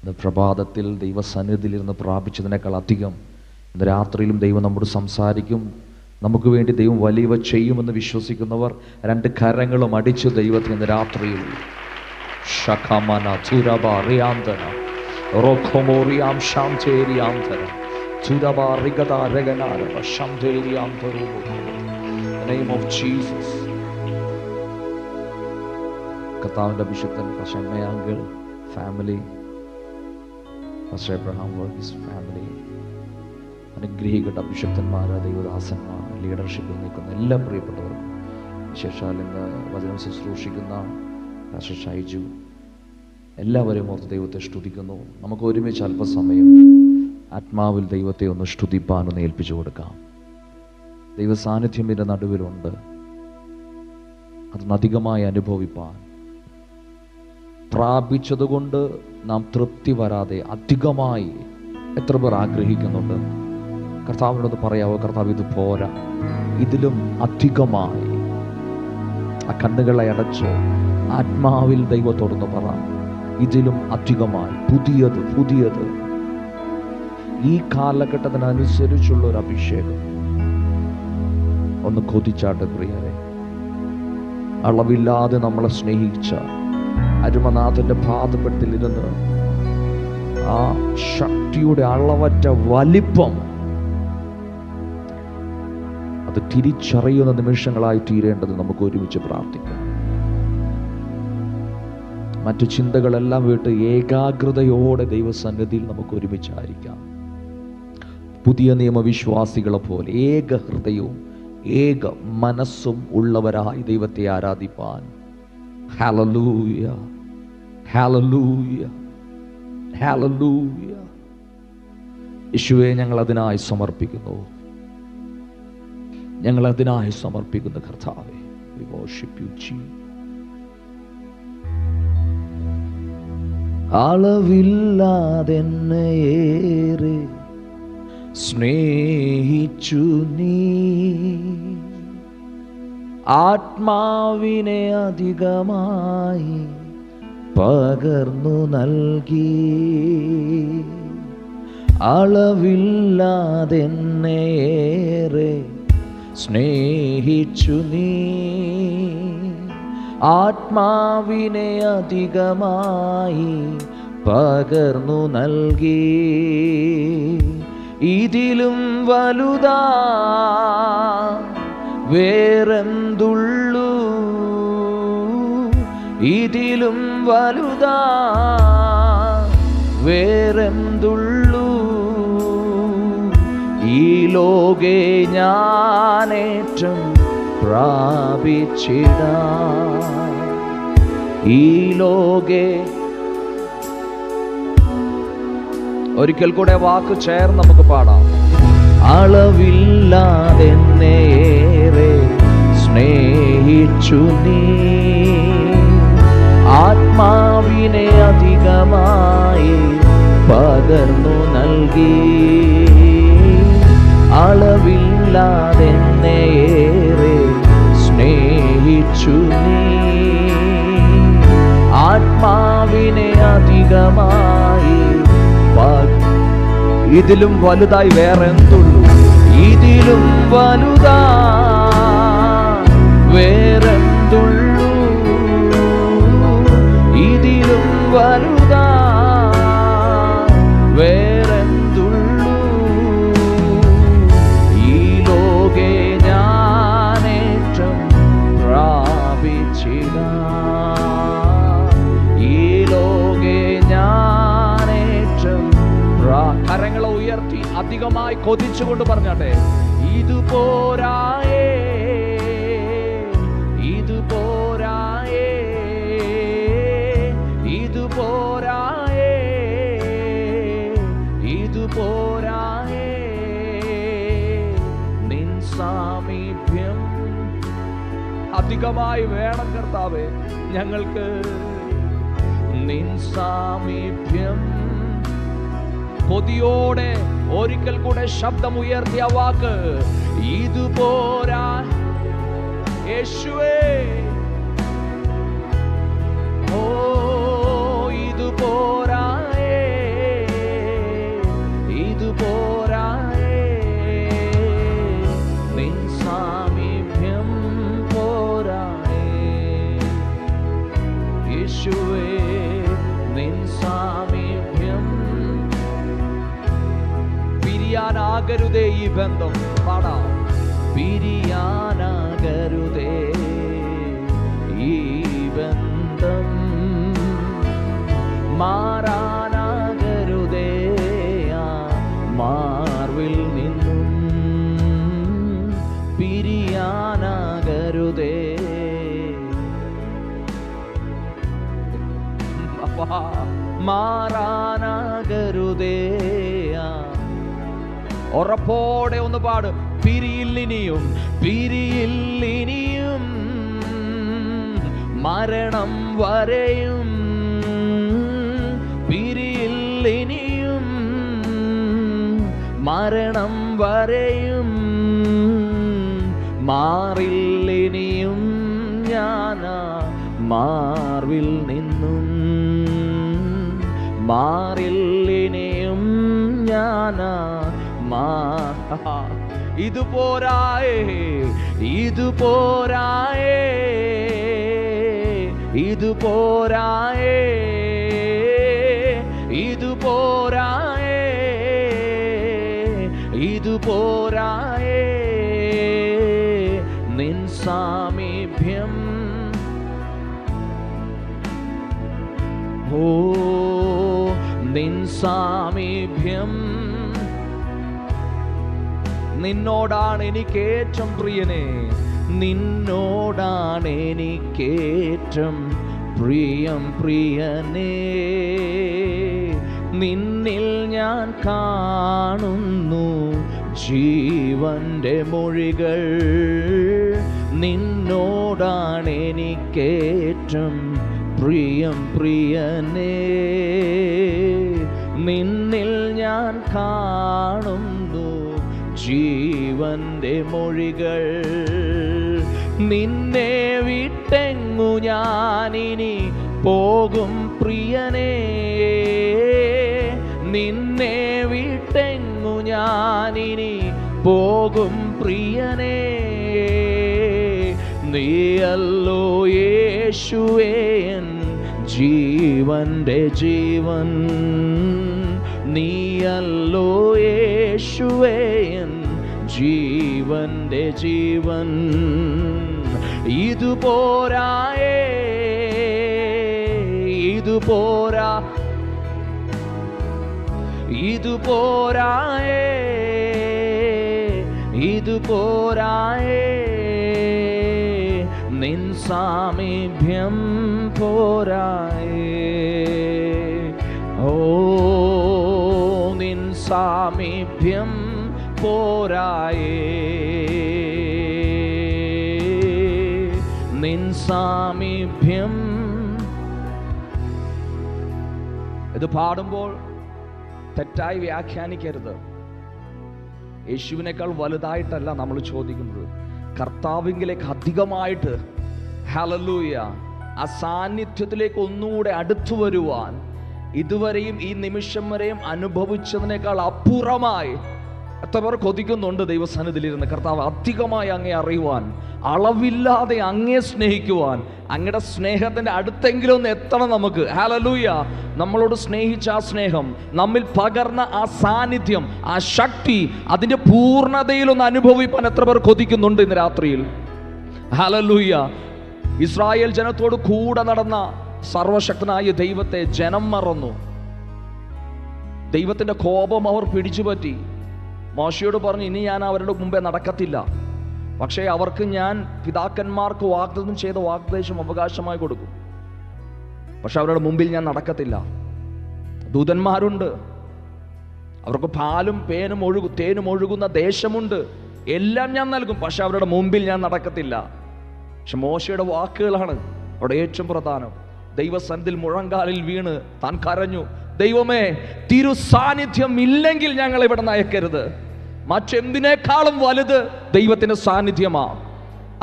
ഇന്ന് പ്രഭാതത്തിൽ ദൈവസന്നിധിയിലിരുന്ന് പ്രാപിച്ചതിനേക്കാൾ അധികം ഇന്ന് രാത്രിയിലും ദൈവം നമ്മോട് സംസാരിക്കും. നമുക്ക് വേണ്ടി ദൈവം വലിയവ ചെയ്യുമെന്ന് വിശ്വസിക്കുന്നവർ രണ്ട് കരങ്ങളും അടിച്ച് ദൈവത്തിന് ഇന്ന് രാത്രിയിൽ ഷഖമന തുരബ റിയാന്തന റോഖമോറിയാം ശാന്തേരിയാന്തര തുരബ റിഗദ രഗനാരവ ശാന്തേരിയാന്തരോ. In the name of Jesus. കർത്താവിൻ്റെ അഭിഷിക്തൻ pastor uncle family, pastor Abraham Varghese family, അനുഗ്രഹിക്കപ്പെട്ട അഭിഷിക്തന്മാർ, ദൈവദാസന്മാർ, ലീഡർഷിപ്പിൽ നിൽക്കുന്ന എല്ലാ പ്രിയപ്പെട്ടവർക്കും, വിശേഷാൽ ഇന്ന് വചനം ശുശ്രൂഷിക്കുന്ന പാസ്റ്റർ ഷൈജു, എല്ലാവരെയും ഓർത്ത് ദൈവത്തെ സ്തുതിക്കുന്നു. നമുക്ക് ഒരുമിച്ച് അല്പസമയം ആത്മാവിൽ ദൈവത്തെ ഒന്ന് സ്തുതിപ്പാനൊന്ന് ഏൽപ്പിച്ചു കൊടുക്കാം. ദൈവ സാന്നിധ്യം ഇതിൻ്റെ നടുവിലുണ്ട്. അതൊന്ന് അധികമായി അനുഭവിപ്പാൻ, പ്രാപിച്ചതുകൊണ്ട് നാം തൃപ്തി വരാതെ അധികമായി എത്ര പേർ ആഗ്രഹിക്കുന്നുണ്ട്? കർത്താവിനോട് പറയാവോ, കർത്താവ് ഇത് പോരാ, ഇതിലും അധികമായി. ആ കണ്ണുകളെ അടച്ച് ആത്മാവിൽ ദൈവത്തോടൊന്ന് പറ, ഇതിലും അധികമായി, പുതിയത് പുതിയത്. ഈ കാലഘട്ടത്തിനനുസരിച്ചുള്ള ഒരു അഭിഷേകം ഒന്ന് കൊതിച്ചാട്ടെ പ്രിയരെ. അളവില്ലാതെ നമ്മളെ സ്നേഹിച്ച അരുമനാഥന്റെ പാദപീഠത്തിലിരുന്ന് ആ ശക്തിയുടെ അളവറ്റ വലിപ്പം അത് തിരിച്ചറിയുന്ന നിമിഷങ്ങളായി തീരേണ്ടത് നമുക്ക് ഒരുമിച്ച് പ്രാർത്ഥിക്കാം. മറ്റു ചിന്തകളെല്ലാം വിട്ട് ഏകാഗ്രതയോടെ ദൈവസന്നിധിയിൽ നമുക്ക് ഒരുമിച്ചായിരിക്കാം. പുതിയ നിയമവിശ്വാസികളെ പോലെ ഏക ഹൃദയവും ഏക മനസ്സും ഉള്ളവരായി ദൈവത്തെ ആരാധിപ്പാൻ. Hallelujah, hallelujah, hallelujah. യേശുവേ, ഞങ്ങൾ അതിനായി സമർപ്പിക്കുന്നു, ഞങ്ങൾ അതിനായി സമർപ്പിക്കുന്നു കർത്താവേ. We worship you, Jesus. അളവില്ലാതെന്നേറെ സ്നേഹിച്ചു നീ, ആത്മാവിനെ അധികമായി പകർന്നു നൽകി. അളവില്ലാതെന്നേറെ സ്നേഹിച്ചു നീ, ആത്മാവിനെ അധികമായി പകർന്നു നൽകി. ഇതിലും വലുതാ വേറെന്തുള്ളൂ, ഇതിലും വലുതാ വേറെന്തുള്ളൂ. ഈ ലോകെ ഞാനേറ്റം പ്രാപിച്ചിടാം, ഈ ലോകെ. ഒരിക്കൽ കൂടെ വാക്ക് ചേർന്ന് നമുക്ക് പാടാം. അളവില്ലാതെന്നേറെ സ്നേഹിച്ചു നീ, ആത്മാവിനെ അധികമായി പകർന്നു നൽകി. അളവില്ലാതെന്നേറെ സ്നേഹിച്ചു നീ, ആത്മാവിനെ അധികമായി. ഇതിലും വലുതായി വേറെന്തുള്ളൂ, ഇതിലും വലുതാ വേറെന്തുള്ളൂ, ഇതിലും വലുതാ വേറെന്തുള്ളൂ. ഈ ലോകെ ഞാനേറ്റം പ്രാപിച്ചിടാം, ഈ ലോകെ ഞാനേറ്റം. കരങ്ങളെ ഉയർത്തി അധികമായി കൊതിച്ചുകൊണ്ട് പറഞ്ഞാട്ടെ, ഇത് പോരായേ, ഇത് പോരായേ, ഇത് പോരായേ, ഇത് പോരായേ. നിൻ സാമീപ്യം അധികമായി വേണം കർത്താവേ ഞങ്ങൾക്ക്. നിൻ സാമീപ്യം കൊതിയോടെ ഒരിക്കൽ കൂടെ ശബ്ദമുയർത്തിയ വാക്ക്, ഇത് പോരാ യേശുവേ. ഓ ഇത് പോരായേ, സാമീപ്യം. പിരിയാനാകരുതേ ഈ ബന്ധം. പാടാം. പിരിയാനാകരുതേ ഈ ബന്ധം, മാറാനാകരുതേ മാർവിൽ നിന്നും, പിരിയാനാകരുതേ. മാറാനാകരുതേ. ഉറപ്പോടെ ഒന്ന് പാട്. പിരിയില്ലിനിയും, പിരിയില്ലിനിയും, മരണം വരെയും. പിരിയില്ലിനിയും, മരണം വരെയും. മാറില്ലിനിയും ഞാനാ മാർവിൽ നിന്നും, മാറില്ലിനിയും ഞാനാ ഇത് പോരായേ, ഇത് പോരായേ, ഇത് പോരായേ, ഇത് പോരായേ, ഇത് പോരായേ. നിൻ സാമീപ്യം, ഓ നിൻ സാമീപ്യം. നിന്നോടാണ് എനിക്കേറ്റം പ്രിയനേ, നിന്നോടാണ് എനിക്കേറ്റം പ്രിയം പ്രിയനേ. നിന്നിൽ ഞാൻ കാണുന്നു ജീവന്റെ മൊഴികൾ. നിന്നോടാണ് എനിക്കേറ്റം പ്രിയം പ്രിയനേ. നിന്നിൽ ഞാൻ കാണുന്നു ജീവന്റെ മൊഴികൾ. നിന്നെ വിട്ടെങ്ങു ഞാനിനി പോകും പ്രിയനേ, നിന്നെ വിട്ടെങ്ങു ഞാനിനി പോകും പ്രിയനേ. നീയല്ലോ യേശുവേ എൻ ജീവന്റെ ജീവൻ, നീയല്ലോ യേശുവേ എൻ ജീവന്റെ ജീവൻ. ഇത് പോരായേ, ഇത് പോരാ, ഇത് പോരായേ, ഇത് പോരായേ. നിൻ സാമീപ്യം പോരായേ, ഓ നിൻ സാമീപ്യം പോരായേ, നിൻ സാമീപ്യം. ഇത് പാടുമ്പോൾ തെറ്റായി വ്യാഖ്യാനിക്കരുത്. യേശുവിനേക്കാൾ വലുതായിട്ടല്ല നമ്മൾ ചോദിക്കുന്നത്, കർത്താവിലേക്ക് അധികമായിട്ട്, ഹല്ലേലൂയ, ആ സാന്നിധ്യത്തിലേക്ക് ഒന്നുകൂടെ അടുത്തു വരുവാൻ, ഇതുവരെയും ഈ നിമിഷം വരെയും അനുഭവിച്ചതിനേക്കാൾ അപ്പുറമായി എത്ര പേർ കൊതിക്കുന്നുണ്ട് ദൈവസന്നിധിയിലിരുന്ന് കർത്താവ് അധികമായി അങ്ങേ അറിയുവാൻ, അളവില്ലാതെ അങ്ങേ സ്നേഹിക്കുവാൻ. അങ്ങയുടെ സ്നേഹത്തിൻ്റെ അടുത്തെങ്കിലും ഒന്ന് എത്തണം നമുക്ക്. ഹല്ലേലൂയ. നമ്മളോട് സ്നേഹിച്ച ആ സ്നേഹം, നമ്മിൽ പകർന്ന ആ സാന്നിധ്യം, ആ ശക്തി, അതിൻ്റെ പൂർണ്ണതയിലൊന്ന് അനുഭവിപ്പാൻ എത്ര പേർ കൊതിക്കുന്നുണ്ട് ഇന്ന് രാത്രിയിൽ. ഹല്ലേലൂയ. ഇസ്രായേൽ ജനത്തോട് കൂടെ നടന്ന സർവശക്തനായ ദൈവത്തെ ജനം മറന്നു. ദൈവത്തിൻ്റെ കോപം അവർ പിടിച്ചുപറ്റി. മോശയോട് പറഞ്ഞു, ഇനി ഞാൻ അവരുടെ മുമ്പേ നടക്കത്തില്ല, പക്ഷേ അവർക്ക് ഞാൻ പിതാക്കന്മാർക്ക് വാഗ്ദത്തം ചെയ്ത വാഗ്ദേശം അവകാശമായി കൊടുക്കും, പക്ഷെ അവരുടെ മുമ്പിൽ ഞാൻ നടക്കത്തില്ല. ദൂതന്മാരുണ്ട്, അവർക്ക് പാലും തേനും ഒഴുകുന്ന ദേശമുണ്ട്, എല്ലാം ഞാൻ നൽകും, പക്ഷെ അവരുടെ മുമ്പിൽ ഞാൻ നടക്കത്തില്ല. പക്ഷെ മോശയുടെ വാക്കുകളാണ് അവിടെ ഏറ്റവും പ്രധാനം. ദൈവസന്നിധിയിൽ മുഴങ്കാലിൽ വീണ് താൻ കരഞ്ഞു, ദൈവമേ, തിരു സാന്നിധ്യം ഇല്ലെങ്കിൽ ഞങ്ങൾ ഇവിടെ നയക്കരുത്. മറ്റെന്തിനേക്കാളും വലുത് ദൈവത്തിന്റെ സാന്നിധ്യമാണ്.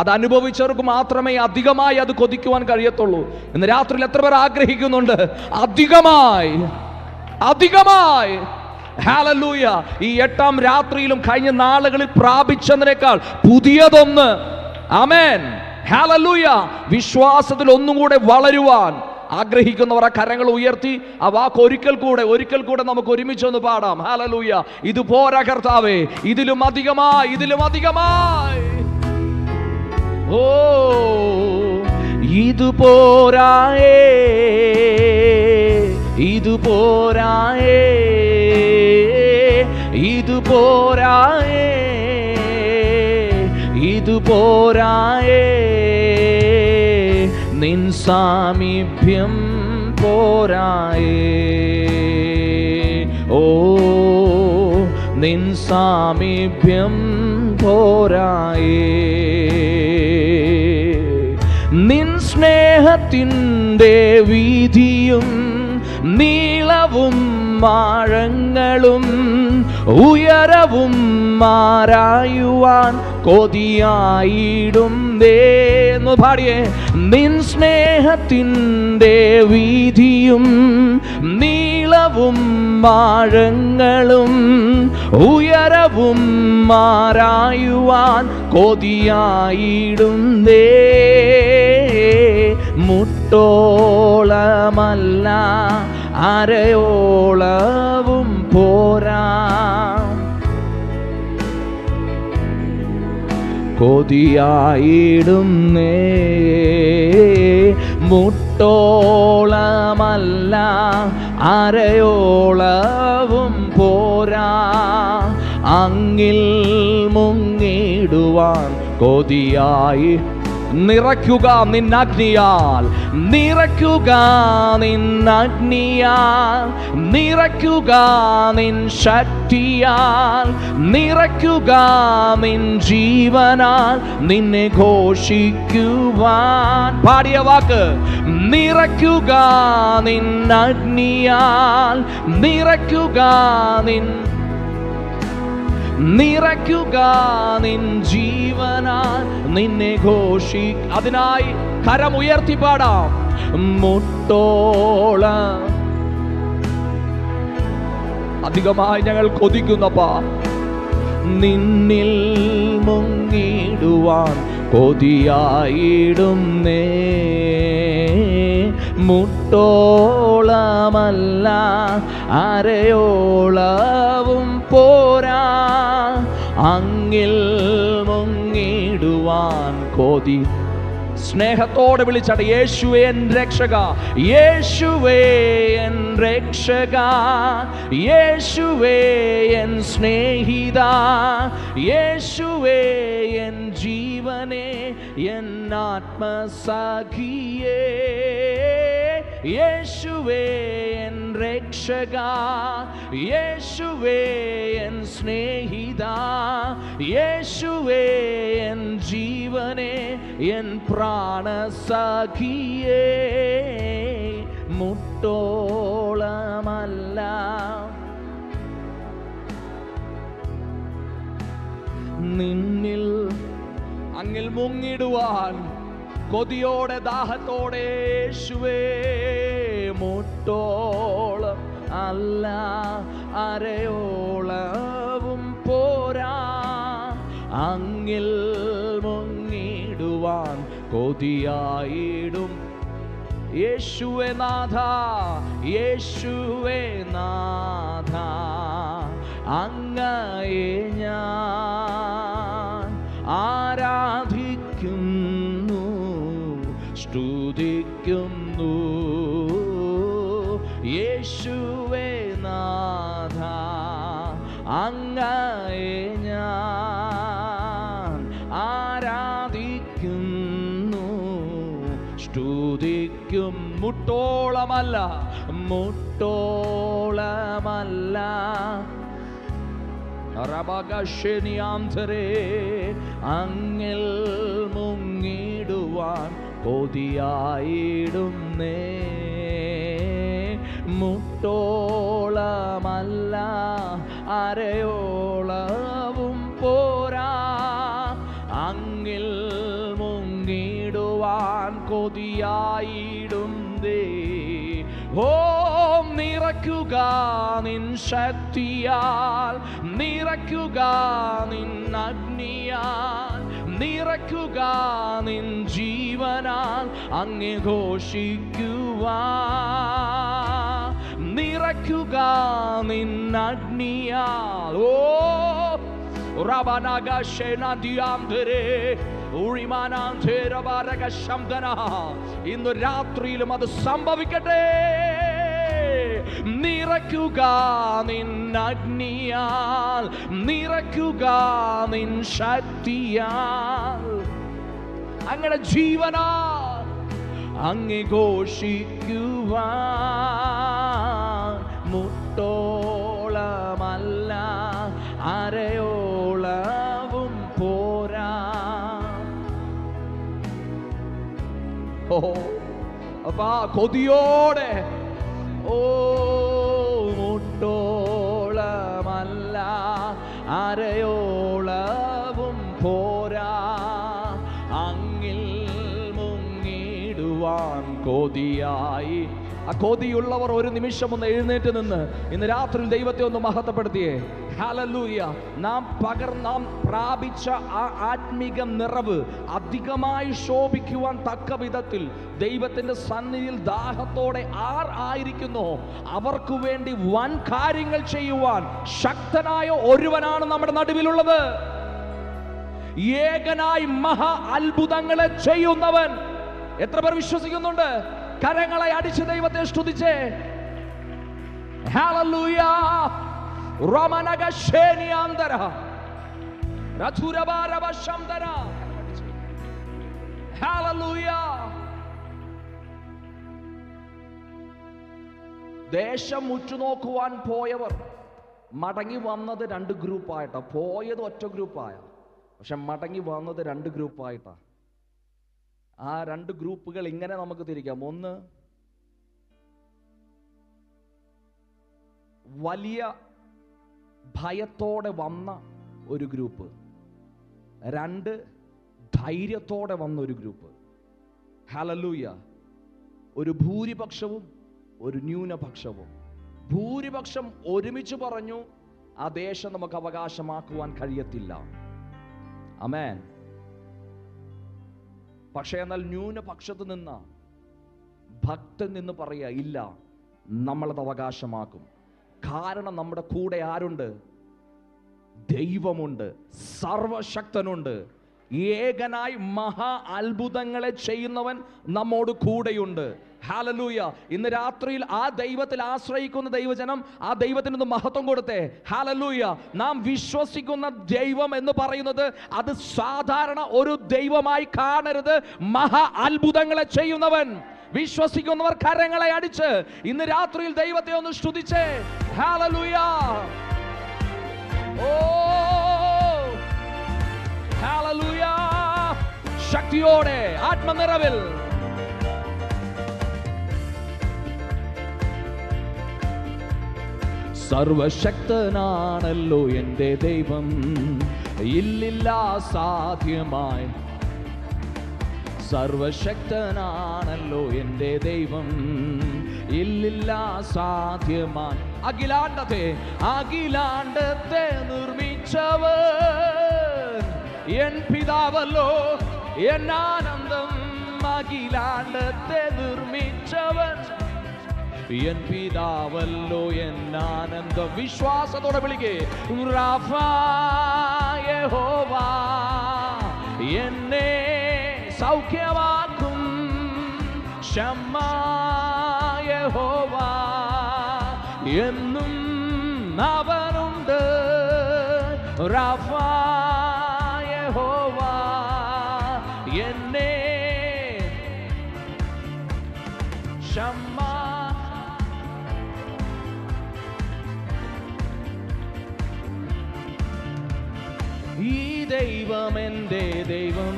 അത് അനുഭവിച്ചവർക്ക് മാത്രമേ അധികമായി അത് കൊതിക്കുവാൻ കഴിയത്തുള്ളൂ. ഇന്ന് രാത്രിയിൽ എത്ര പേർ ആഗ്രഹിക്കുന്നുണ്ട് അധികമായി, അധികമായി? ഹല്ലേലൂയ. ഈ 8-ാം രാത്രിയിലും കഴിഞ്ഞ നാളുകളിൽ പ്രാപിച്ചതിനേക്കാൾ പുതിയതൊന്ന്. ആമേൻ. ഹല്ലേലൂയ. വിശ്വാസത്തിൽ ഒന്നും കൂടെ വളരുവാൻ, ആഗ്രഹിക്കുന്നവർ ആ കരങ്ങൾ ഉയർത്തി ആ വാക്ക് ഒരിക്കൽ കൂടെ നമുക്ക് ഒരുമിച്ചൊന്ന് പാടാം. ഹല്ലേലൂയ. ഇത് പോരാ കർത്താവേ, ഇതിലും അധികമായി, ഇതിലും അധികമായി. ഓ ഇത് പോരായേ, ഇത് പോരായേ, ഇത് പോരായേ, ഇത് പോരായേ. നിൻ സാമീപ്യം പോരായേ. ഓ നിൻ സാമീപ്യം പോരായേ. നിൻ സ്നേഹത്തിൻ്റെ വീതിയും നീളവും ആഴങ്ങളും ഉയരവും ആരായുവാൻ കൊതിയായിടും ന്ന് പാടിയേ. നിൻ സ്നേഹത്തിൻ്റെ വീതിയും നീളവും ആഴങ്ങളും ഉയരവും ആരായുവാൻ കൊതിയായിടും മുട്ടോളമല്ല അരയോളവും പോരാ, കൊതിയായിടുന്നേ. മുട്ടോളമല്ല അരയോളവും പോരാ, അങ്ങിൽ മുങ്ങിടുവാൻ കൊതിയായി. നിറയ്ക്കുക നിന്നഗ്നിയാൽ, നിറയ്ക്കുക നിന്നഗ്നിയാൽ, നിറയ്ക്കുക നിൻ ശക്തിയാൽ, നിറയ്ക്കുക നിൻ ജീവനാൽ, നിന്നെ ഘോഷിക്കുവാൻ. പാടിയ വാക്ക് നിറയ്ക്കുക നിന്നഗ്നിയാൽ, നിറയ്ക്കുക നിറയ്ക്കുക നിൻ ജീവനാൽ, നിന്നെ അതിനായി കരമുയർത്തി പാടാം. മുട്ടോളം അധികമായി ഞങ്ങൾ കൊതിക്കുന്നപ്പാ, നിന്നിൽ മുങ്ങിടുവാൻ കൊതിയായിടുന്നേ. മുട്ടോളമല്ല അരയോളവും പോരാ, അങ്ങിൽ മുങ്ങിടുവാൻ കൊതി. സ്നേഹത്തോടെ വിളിച്ചാണ് യേശുവേ എൻ രക്ഷക, യേശുവേ എൻ രക്ഷക, യേശുവേ എൻ സ്നേഹിത, യേശുവേ എൻ ജീവനേ, എൻ ആത്മസഖിയേ. യേശുവേ എൻ രക്ഷക, യേശുവേ എൻ സ്നേഹിത, യേശുവേ എൻ ജീവനേ, എൻ പ്രാണസഖിയേ. മുട്ടോളമല്ല നിന്നിൽ അങ്ങിൽ മുങ്ങിടുവാൻ കൊതിയോടെ ദാഹത്തോടെ യേശുവേ. മുട്ടോളം അല്ല അരയോളവും പോരാ, അങ്ങിൽ മുങ്ങിടുവാൻ കൊതിയായിടും. യേശുവേ നാഥ, യേശുവേ നാഥ, അങ്ങയെ ഞാൻ ആരാധിക്കുന്നു, സ്തുതിക്കുന്നു. യേശുവേ നാഥ, അങ്ങയെ ഞാൻ ആരാധിക്കുന്നു, സ്തുതിക്കും. മുട്ടോളമല്ല, മുട്ടോളമല്ല അങ്ങിൽ മുങ്ങിടുവാൻ കൊതിയായിടുന്നേ. മുട്ടോളമല്ല അരയോളവും പോരാ, അങ്ങിൽ മുങ്ങിടുവാൻ കൊതിയായിടുന്നേ. ഓം നിറയ്ക്കുക നിൻ ശക്തിയാൽ, നിറയ്ക്കുക നിൻ അഗ്നിയാൽ, നിറയ്ക്കുക നിൻ ജീവനാൽ അങ്ങേ ഘോഷിക്കുവാൻ, നിറയ്ക്കുക നിൻ അഗ്നിയാൽ. ഓ ഇന്ന് രാത്രിയിലും അത് സംഭവിക്കട്ടെ. നിറയ്ക്കുക നിൻ അഗ്നിയാൽ, നിറയ്ക്കുക നിൻ ശക്തിയാൽ, അങ്ങയുടെ ജീവനാൽ അങ്ങേ ഘോഷിക്കുവാൻ. മുട്ടോളമല്ല അരയോളവും പോരാ. ഓ അപ്പാ കൊതിയോടെ, ഓ മുട്ടോളമല്ല അരയോളവും പോരാ, അങ്ങിൽ മുങ്ങിടുവാൻ കൊതിയായി. ആ കൊതിയുള്ളവർ ഒരു നിമിഷം ഒന്ന് എഴുന്നേറ്റ് നിന്ന് ഇന്ന് രാത്രി ദൈവത്തെ ഒന്ന് മഹത്വപ്പെടുത്തിയേ. ഹല്ലേലൂയ. നാം പ്രാപിച്ച ആ ആത്മീക നിറവ് അധികമായി ശോഭിക്കുവാൻ തക്ക വിധത്തിൽ ദൈവത്തിന്റെ സന്നിധിയിൽ ദാഹത്തോടെ ആർ ആയിരിക്കുന്നോ അവർക്ക് വേണ്ടി വൻ കാര്യങ്ങൾ ചെയ്യുവാൻ ശക്തനായ ഒരുവനാണ് നമ്മുടെ നടുവിലുള്ളത്. ഏകനായി മഹാ അത്ഭുതങ്ങളെ ചെയ്യുന്നവൻ. എത്ര പേർ വിശ്വസിക്കുന്നുണ്ട്? കരങ്ങളെ അടിച്ച് ദൈവത്തെ സ്തുതിച്ചേ. ഹല്ലേലൂയ. റോമനഗശേനിയാന്തര രഥുരബാരവശംതര. ഹല്ലേലൂയ. ദേശം ഉറ്റുനോക്കുവാൻ പോയവർ മടങ്ങി വന്നത് രണ്ട് ഗ്രൂപ്പായിട്ടാ. പോയത് ഒറ്റ ഗ്രൂപ്പായ, പക്ഷെ മടങ്ങി വന്നത് രണ്ട് ഗ്രൂപ്പായിട്ടാ. ആ രണ്ട് ഗ്രൂപ്പുകൾ ഇങ്ങനെ നമുക്ക് തിരിക്കാം. ഒന്ന്, വലിയ ഭയത്തോടെ വന്ന ഒരു ഗ്രൂപ്പ്. രണ്ട്, ധൈര്യത്തോടെ വന്ന ഒരു ഗ്രൂപ്പ്. ഹല്ലേലൂയ. ഒരു ഭൂരിപക്ഷവും ഒരു ന്യൂനപക്ഷവും. ഭൂരിപക്ഷം ഒരുമിച്ച് പറഞ്ഞു ആ ദേശം നമുക്ക് അവകാശമാക്കുവാൻ കഴിയത്തില്ല. ആമേൻ. പക്ഷേ എന്നാൽ ന്യൂനപക്ഷത്ത് നിന്ന് ഭക്തൻ നിന്ന് പറയുക, ഇല്ല, നമ്മളത് അവകാശമാക്കും. കാരണം നമ്മുടെ കൂടെ ആരുണ്ട്? ദൈവമുണ്ട്, സർവശക്തനുണ്ട്. ഏകനായി മഹാ അത്ഭുതങ്ങളെ ചെയ്യുന്നവൻ നമ്മോട് കൂടെയുണ്ട്. ഹല്ലേലൂയ. ഇന്ന് രാത്രിയിൽ ആ ദൈവത്തിൽ ആശ്രയിക്കുന്ന ദൈവജനം ആ ദൈവത്തിന് മഹത്വം കൊടുത്തേ. ഹല്ലേലൂയ. നാം വിശ്വസിക്കുന്ന ദൈവം എന്ന് പറയുന്നത് അത് സാധാരണ ഒരു ദൈവമായി കാണരുത്. മഹാ അത്ഭുതങ്ങളെ ചെയ്യുന്നവൻ. വിശ്വസിക്കുന്നവർ കരങ്ങളെ അടിച്ച് ഇന്ന് രാത്രിയിൽ ദൈവത്തെ ഒന്ന് സ്തുതിച്ചേ. ഹല്ലേലൂയ. ഓ ഹല്ലേലൂയ. ശക്തിയോടെ ആത്മനിറവിൽ സർവശക്തനാണല്ലോ എൻ്റെ ദൈവം, ഇല്ലില്ല സാധ്യമായി. സർവശക്തനാണല്ലോ എൻ്റെ ദൈവം, ഇല്ലില്ല സാധ്യമായി. അഖിലാണ്ടത്തെ നിർമ്മിച്ചവൻ എൻ പിതാവല്ലോ എൻ ആനന്ദം. അഖിലാണ്ടത്തെ നിർമ്മിച്ചവൻ എൻ പിതാവല്ലോ എൻ ആനന്ദം. വിശ്വാസത്തോടെ വിളിക്കേ. റാഫാ യഹോവ എന്നെ സൗഖ്യമാക്കും. ശമ്മാ യഹോവ എന്നും അവനുണ്ട്. റാഫാ യഹോവ എന്നെ ശമ്മാ. ഈ ദൈവം എൻ്റെ ദൈവം,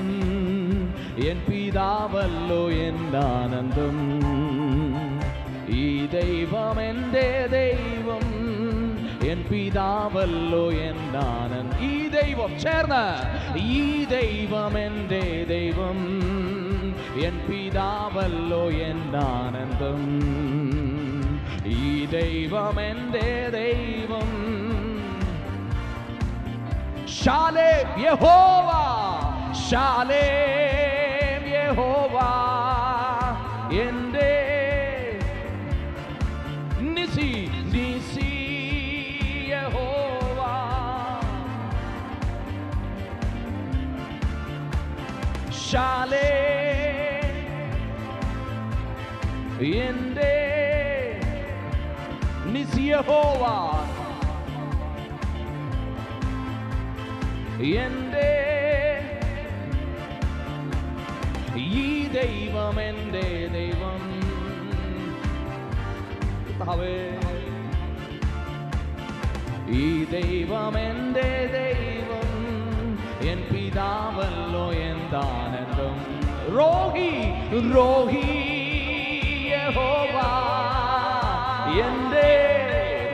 എൻ പിതാവല്ലോ എൻ ആനന്ദം. ഈ ദൈവം എൻ്റെ ദൈവം, എൻ പിതാവല്ലോ എൻ ആനന്ദം. ഈ ദൈവം ചേർന്ന്, ഈ ദൈവം എൻ്റെ ദൈവം, എൻ പിതാവല്ലോ എൻ ആനന്ദം. ഈ ദൈവം എൻ്റെ ദൈവം. ശാലേം യഹോവ, ശാലേം യഹോവ എൻ്റെ നിസി നിസി യഹോവ ശാലേം എൻ്റെ നിസി യഹോവ എൻ്റെ ഈ ദൈവം എൻ്റെ ദൈവം ഈ ദൈവം എൻ്റെ ദൈവം എൻ പിതാവല്ലോ എന്താനന്ദം രോഗി രോഗി യഹോവ എൻ്റെ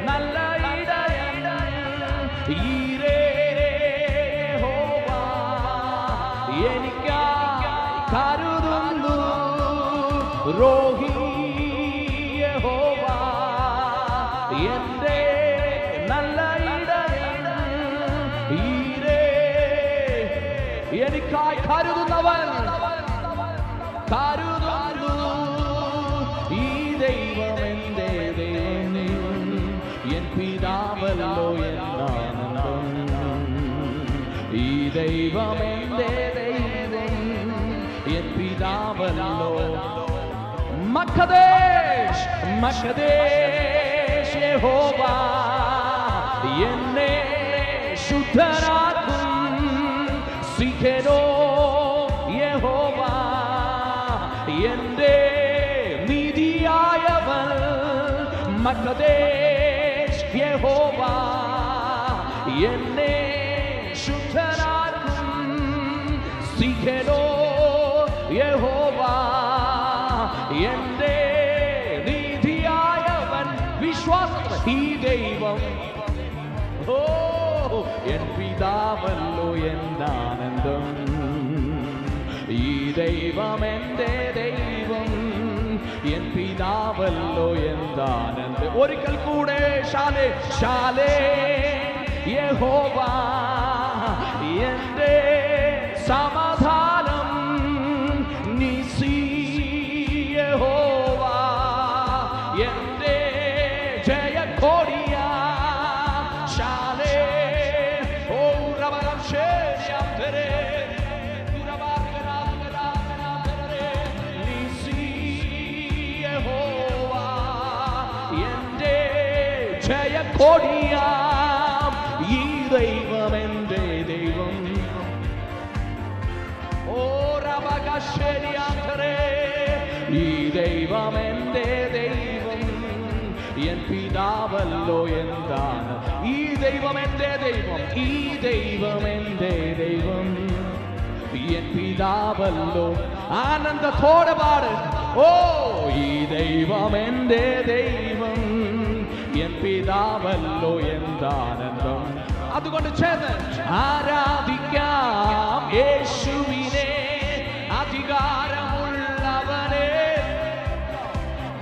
നല്ല ഇടയൻ ഈരേ യഹോവ എനിക്കായി കരുതുന്നു രോഗി യഹോവ എൻ്റെ നല്ല ഇടയൻ ഈരേ എനിക്കായി കരുതുന്നവൻ കരുതുന്നു ഈ ദൈവം എൻ്റെ ദൈവം എൻ പിതാവല്ലോ എന്നാനന്ദം ഈ ദൈവം എൻ്റെ ദൈവം എൻ പിതാവല്ലോ മഖദേശ് മഖദേശ് യഹോവ എന്നെ ശുദ്ധനാക്കും സിഖെനോ യഹോവ എൻ്റെ നീതിയായവൻ മഖദേശ് യഹോവ എന്നെ ശുദ്ധനാക്കും സിഖെനോ യഹോവ എൻ്റെ നീതിയായവൻ വിശ്വാസം ഈ ദൈവം ഓ എൻ പിതാവല്ലോ എന്നാനന്ദം ഈ ദൈവം എൻ്റെ ദൈവം എൻ പിതാവല്ലോ എന്താനന്ദം ഒരിക്കൽ കൂടെ ശാലേ ശാലേ യഹോവ എൻ്റെ സമാധാനം നിസി യഹോവ എൻ്റെ ജയഘോടിയ ശാലേ ഓ റബരം ശേഷം തെരേ നിസി യഹോവ എൻ്റെ ജയഘോടിയ ഈ ദൈവം എൻ്റെ ദൈവം ഓ റബകശരിയാന്തരേ ഈ ദൈവം എൻ്റെ ദൈവം എൻ പിതാവല്ലോ എന്താണ് ഈ ദൈവം എൻ്റെ ദൈവം ഈ ദൈവം എൻ്റെ ദൈവം എൻ പിതാവല്ലോ ആനന്ദത്തോടെ പാട് ഓ ഈ ദൈവം എൻ്റെ ദൈവം എൻ പിതാവല്ലോ എന്താനന്ദം അതുകൊണ്ട് ചേർന്ന് ആരാധിക്കാം യേശുവിനെ അധികാരമുള്ളവനെ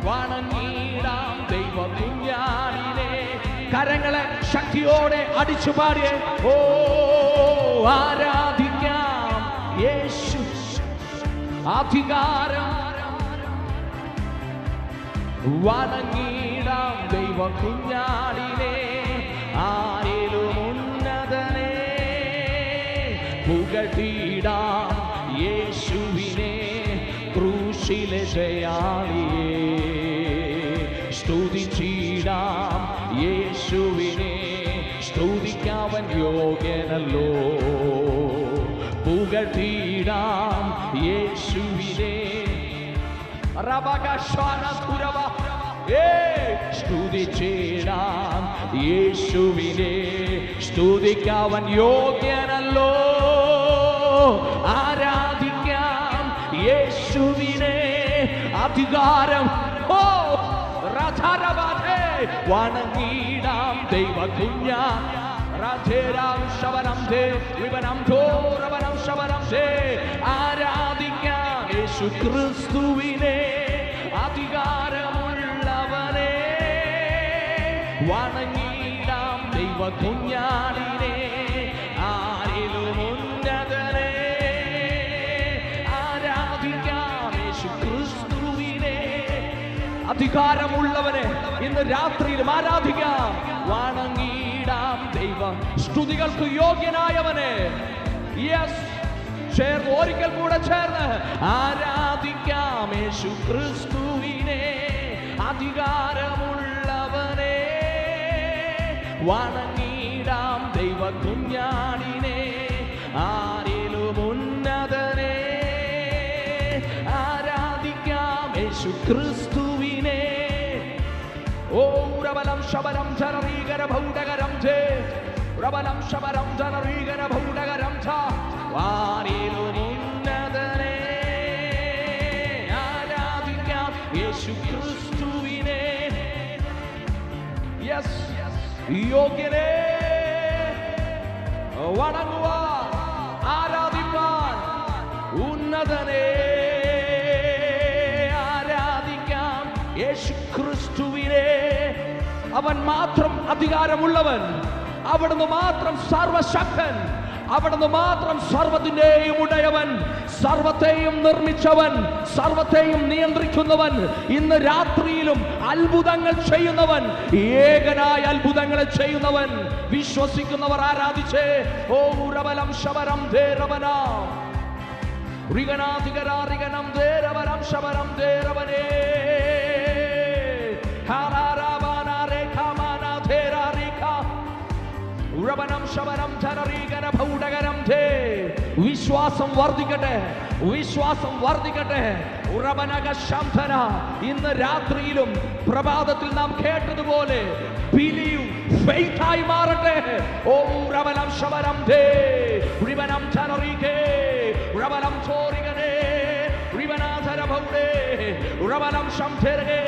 വണങ്ങിടാം ദൈവ കുഞ്ഞാടിനെ കരങ്ങളെ ശക്തിയോടെ അടിച്ചു പാടിയേ ഓ ആരാധിക്കാം യേശു അധികാരം വണങ്ങിടാം ദൈവ കുഞ്ഞാടിനെ ആരിലും ഉന്നതനെ പുകഴ്ത്തിടാം യേശുവിനെ ക്രൂശിലെ ജയാളിയെ സ്തുതിച്ചിടാം യേശുവിനെ സ്തുതിക്കാവൻ യോഗ്യനല്ലോ പുകഴ്ത്തിടാം യേശുവിനെ സ്തുതിച്ചിടാം യേശുവിനെ സ്തുതിക്കാവൻ യോഗ്യനല്ലോ ആരാധിക്കാം യേശുവിനെ അധികാരം ഓ രാധാരവാദേ വണങ്ങിടാം ദൈവ കുഞ്ഞ രാധേരാം ശവനം ദേ വിവനം ധോരവനം ശവനം ദേ ആരാധിക്കാം യേശു ക്രിസ്തുവിനെ അധികാരമുള്ളവനെ വണങ്ങിടാം ദൈവ കുഞ്ഞാടിനെ ആരിലും ഉന്നതനെ അധികാരമുള്ളവനെ ഇന്ന് രാത്രിയിലും ആരാധിക്കാം. വണങ്ങിടാം ദൈവം സ്തുതികൾക്ക് യോഗ്യനായവനെ. യെസ്, ചേർന്ന് ഒരിക്കൽ കൂടെ ചേർന്ന് ആരാധിക്കാം യേശു ക്രിസ്തുവിനെ, അധികാരമുള്ളവനെ. വണങ്ങിടാം ദൈവ കുഞ്ഞാടിനെ, ആരിലും ഉന്നതനെ. ആരാധിക്കാം യേശു ക്രിസ്തുവിനെ. ഓ രബലം ശബരം ജനരീകര ഭൗടകരം ജേ, രബലം ശബരം ജനരീകര ഭൗടകരം ഛ. ആരിലും ഉന്നതനെ. ആരാധിക്കാം യേശു ക്രിസ്തുവിനെ. യെസ്, യോഗ്യനെ. വണങ്ങുവാൻ ആരാധിപ്പാൻ ഉന്നതനെ. ആരാധിക്കാം യേശു ക്രിസ്തുവിനെ. അവൻ മാത്രം അധികാരമുള്ളവൻ, അവിടുന്ന് മാത്രം സർവശക്തൻ, അവിടുന്ന് മാത്രം സർവ്വത്തിന്റെയും ഉടയവൻ, സർവത്തെയും നിർമ്മിച്ചവൻ, സർവത്തെയും നിയന്ത്രിക്കുന്നവൻ, ഇന്ന് രാത്രിയിലും അത്ഭുതങ്ങൾ ചെയ്യുന്നവൻ, ഏകനായ അത്ഭുതങ്ങളെ ചെയ്യുന്നവൻ. വിശ്വസിക്കുന്നവർ ആരാധിച്ചേ. ഓ രബലം ശബരം ദേരവന റിഗനാധികരാരിഗനം ദേരവരം ശബരം ദേരവനേ. വിശ്വാസം വർദ്ധിക്കട്ടെ, വിശ്വാസം വർദ്ധിക്കട്ടെ. ഇന്ന് രാത്രിയിലും പ്രഭാതത്തിൽ നാം കേട്ടതുപോലെ ബിലീവ് ഫെയ്ത്ത് ആയി മാറട്ടെ. ഓ രബലം ശബരം ദേ റിബനം ധനറികേ രബലം ചോരികനേ റിബനാധര ഭൗഡേ രബലം ശംധരേ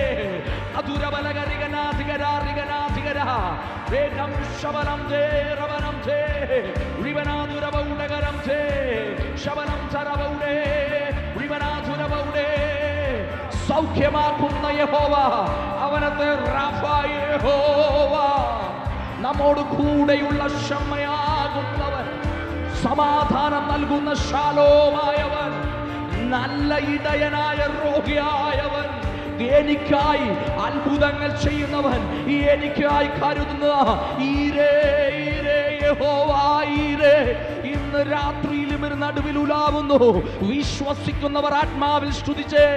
അതുരബലഗരിഗനാധികരാരിഗനാധികര വേഗം ശബലം ദേ രബലം ദേ റിബനാധുര ഭൗഡകരം ദേ ശബലം ധര ഭൗഡേ റിബനാധുര ഭൗഡേ. സൗഖ്യമാക്കുന്ന യഹോവ, അവനത്തെ റാഫായ യഹോവ, നമ്മോട് കൂടെയുള്ള ക്ഷമയാകുന്നവൻ, സമാധാനം നൽകുന്ന ശാലോമായവൻ, നല്ല ഇടയനായ രോഗിയായവൻ, എനിക്കായി അത്ഭുതങ്ങൾ ചെയ്യുന്നവൻ, എനിക്കായി കരുതുന്ന ഈരേ ഈരേ യഹോവ ഈരേ. ഇന്ന് രാത്രിയിലും ഒരു നടുവിൽ ഉലാവുന്നു. വിശ്വസിക്കുന്നവർ ആത്മാവിൽ സ്തുതിച്ചേ.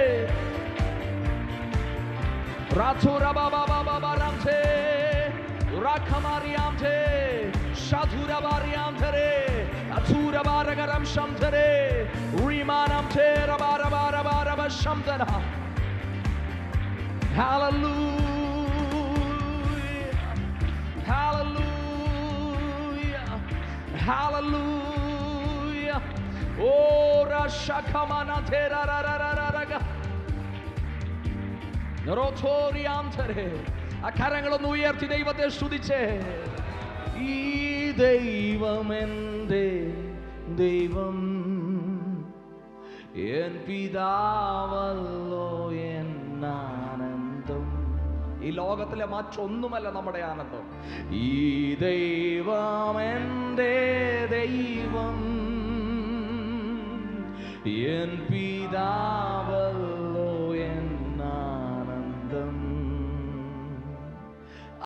Hallelujah. Oh rashakamana terarararaga. Rotoriantere. അക്കരങ്ങളൊന്ന് ഉയർത്തി ദൈവത്തെ സ്തുതിച്ചേ. ഈ ദൈവം എൻ്റെ ദൈവം, എൻ പിതാവല്ലോ എന്നാനന്ദം. ഈ ലോകത്തിലെ മറ്റൊന്നുമല്ല നമ്മുടെ ആനന്ദം. ഈ ദൈവം എൻ്റെ ദൈവം, എൻ പിതാവല്ലോ